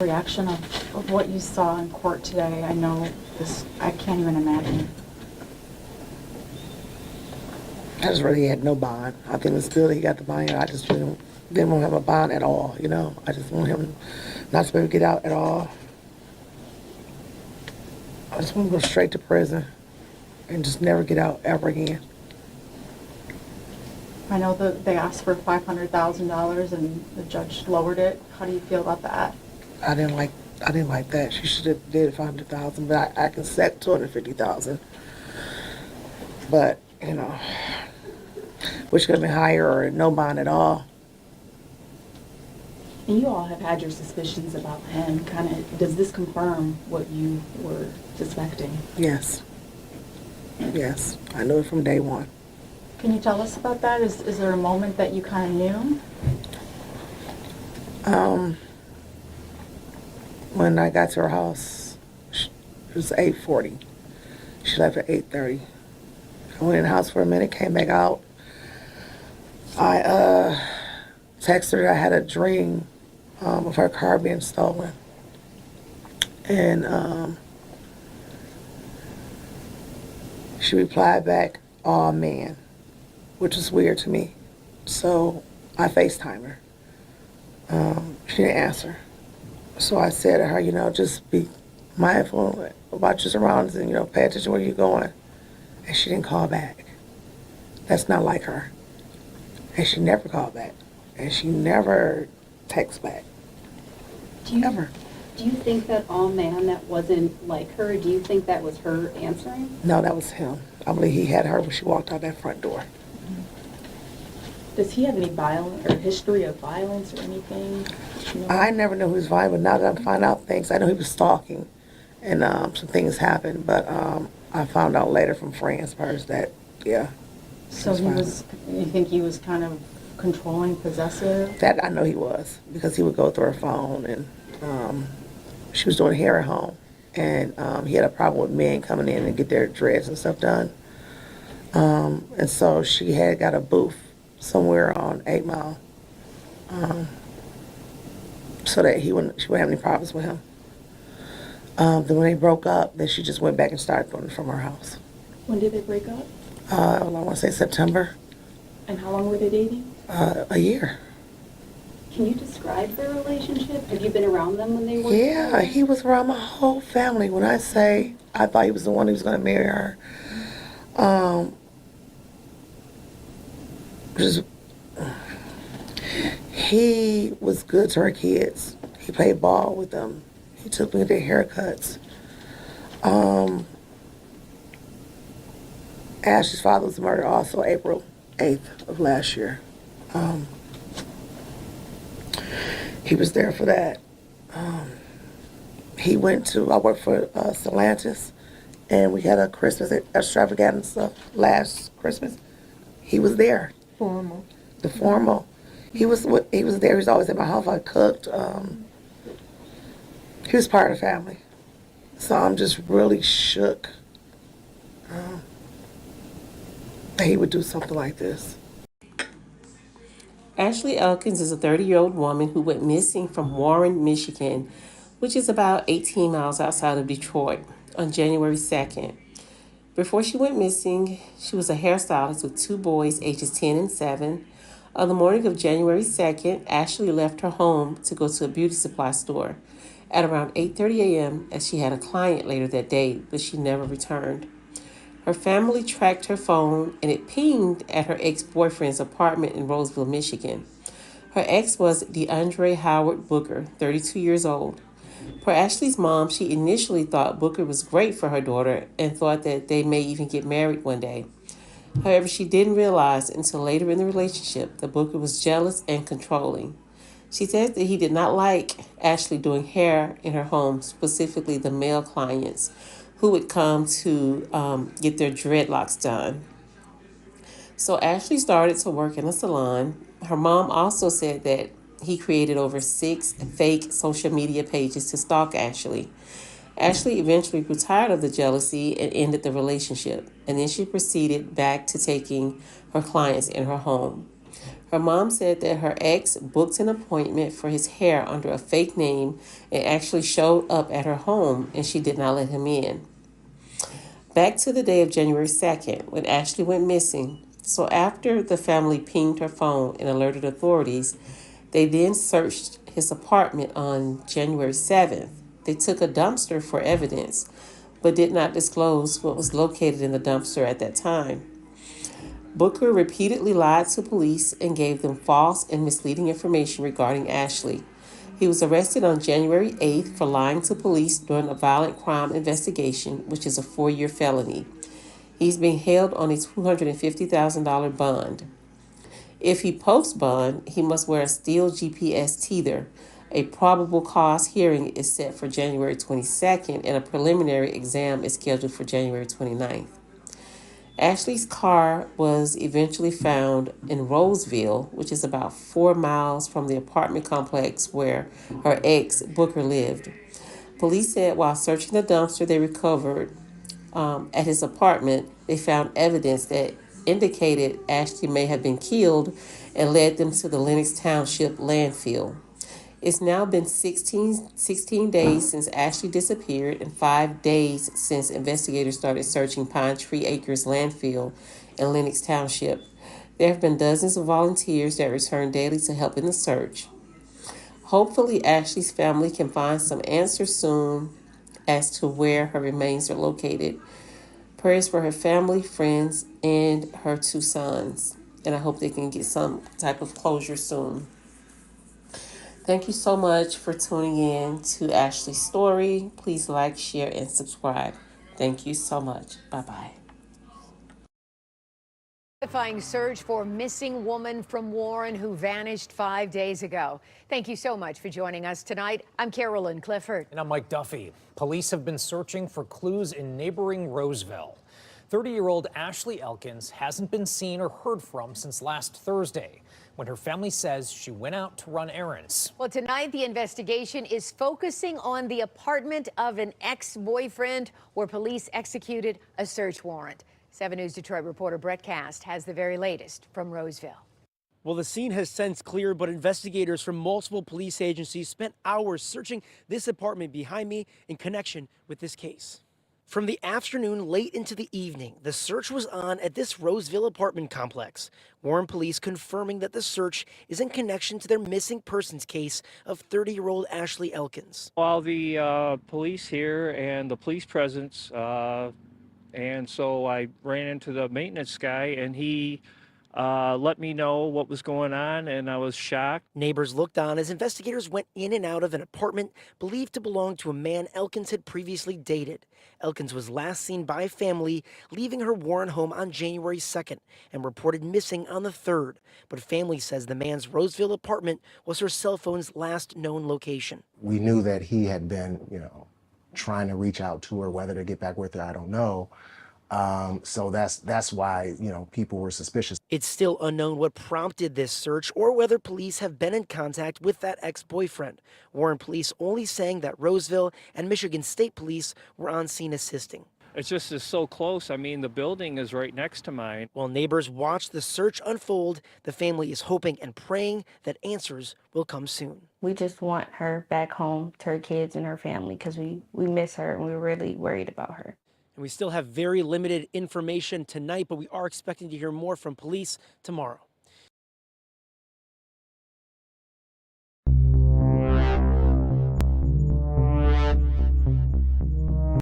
reaction of what you saw in court today? I know this, I can't even imagine. I just really had no bond. I think it's good that he got the bond. I just really didn't want to have a bond at all, you know. I just want him not to be able to get out at all. I just want to go straight to prison and just never get out ever again. I know that they asked for $500,000 and the judge lowered it. How do you feel about that? I didn't like that. She should have did 500,000, but I can set 250,000. But you know, which could have been higher or no bond at all. And you all have had your suspicions about him. Kind of, does this confirm what you were suspecting? Yes. Yes, I knew it from day one. Can you tell us about that? Is there a moment that you kind of knew? When I got to her house, it was 8:40. She left at 8:30. I went in the house for a minute, came back out. I texted her I had a dream of her car being stolen. And she replied back, "Aw, man," which was weird to me. So I FaceTimed her. She didn't answer. So I said to her, you know, just be mindful about your surroundings and, you know, pay attention where you're going. And she didn't call back. That's not like her. And she never called back. And she never texts back. Ever. Do you think that all man that wasn't like her, do you think that was her answering? No, that was him. I believe he had her when she walked out that front door. Does he have any violence or history of violence or anything? You know? I never knew he was violent, but now that I'm finding out things, I know he was stalking, and some things happened. But I found out later from friends first that, yeah. So he was, you think he was kind of controlling, possessive? That I know he was, because he would go through her phone, and she was doing hair at home, and he had a problem with men coming in and get their dreads and stuff done. And so she had got a booth somewhere on 8 Mile, so that she wouldn't have any problems with him. Then when they broke up, then she just went back and started doing it from her house. When did they break up? I want to say September. And how long were they dating? A year. Can you describe their relationship? Have you been around them when they were Yeah, together? he was around my whole family. When I say I thought he was the one who was going to marry her, just, he was good to her kids. He played ball with them. He took me to their haircuts. Ashley's father was murdered also April 8th of last year. He was there for that. He went to, I worked for Stellantis, and we had a Christmas extravaganza last Christmas. He was there. Formal. The formal. He was there. He was always at my house. I cooked. He was part of the family. So I'm just really shook that he would do something like this. Ashley Elkins is a 30-year-old woman who went missing from Warren, Michigan, which is about 18 miles outside of Detroit, on January 2nd. Before she went missing, she was a hairstylist with 2 boys ages 10 and 7. On the morning of January 2nd, Ashley left her home to go to a beauty supply store at around 8:30 a.m. as she had a client later that day, but she never returned. Her family tracked her phone and it pinged at her ex-boyfriend's apartment in Roseville, Michigan. Her ex was DeAndre Howard Booker, 32 years old. For Ashley's mom, she initially thought Booker was great for her daughter and thought that they may even get married one day. However, she didn't realize until later in the relationship that Booker was jealous and controlling. She said that he did not like Ashley doing hair in her home, specifically the male clients who would come to get their dreadlocks done. So Ashley started to work in a salon. Her mom also said that he created over 6 fake social media pages to stalk Ashley. Ashley eventually grew tired of the jealousy and ended the relationship, and then she proceeded back to taking her clients in her home. Her mom said that her ex booked an appointment for his hair under a fake name and actually showed up at her home, and she did not let him in. Back to the day of January 2nd, when Ashley went missing. So after the family pinged her phone and alerted authorities, they then searched his apartment on January 7th. They took a dumpster for evidence, but did not disclose what was located in the dumpster at that time. Booker repeatedly lied to police and gave them false and misleading information regarding Ashley. He was arrested on January 8th for lying to police during a violent crime investigation, which is a 4-year felony. He's being held on a $250,000 bond. If he posts bond, he must wear a steel GPS teether. A probable cause hearing is set for January 22nd, and a preliminary exam is scheduled for January 29th. Ashley's car was eventually found in Roseville, which is about 4 miles from the apartment complex where her ex, Booker, lived. Police said while searching the dumpster they recovered at his apartment, they found evidence that indicated Ashley may have been killed and led them to the Lenox Township landfill. It's now been 16 days since Ashley disappeared and 5 days since investigators started searching Pine Tree Acres landfill in Lenox Township. There have been dozens of volunteers that return daily to help in the search. Hopefully, Ashley's family can find some answers soon as to where her remains are located. Prayers for her family, friends, and her 2 sons. And I hope they can get some type of closure soon. Thank you so much for tuning in to Ashley's story. Please like, share, and subscribe. Thank you so much. Bye-bye. Terrifying search for missing woman from Warren who vanished 5 days ago. Thank you so much for joining us tonight. I'm Carolyn Clifford. And I'm Mike Duffy. Police have been searching for clues in neighboring Roseville. 30-year-old Ashley Elkins hasn't been seen or heard from since last Thursday, when her family says she went out to run errands. Well, tonight the investigation is focusing on the apartment of an ex-boyfriend where police executed a search warrant. 7 News Detroit reporter Brett Cast has the very latest from Roseville. Well, the scene has since cleared, but investigators from multiple police agencies spent hours searching this apartment behind me in connection with this case. From the afternoon late into the evening, the search was on at this Roseville apartment complex. Warren police confirming that the search is in connection to their missing persons case of 30-year-old Ashley Elkins. While the police here and the police presence, and so I ran into the maintenance guy, and he let me know what was going on, and I was shocked. Neighbors looked on as investigators went in and out of an apartment believed to belong to a man Elkins had previously dated. Elkins was last seen by family leaving her Warren home on January 2nd and reported missing on the 3rd. But family says the man's Roseville apartment was her cell phone's last known location. We knew that he had been, trying to reach out to her, whether to get back with her, I don't know. So that's why, people were suspicious. It's still unknown what prompted this search or whether police have been in contact with that ex-boyfriend. Warren police only saying that Roseville and Michigan State Police were on scene assisting. It's just is so close. I mean, the building is right next to mine. While neighbors watch the search unfold, the family is hoping and praying that answers will come soon. We just want her back home to her kids and her family because we miss her and we're really worried about her. And we still have very limited information tonight, but we are expecting to hear more from police tomorrow.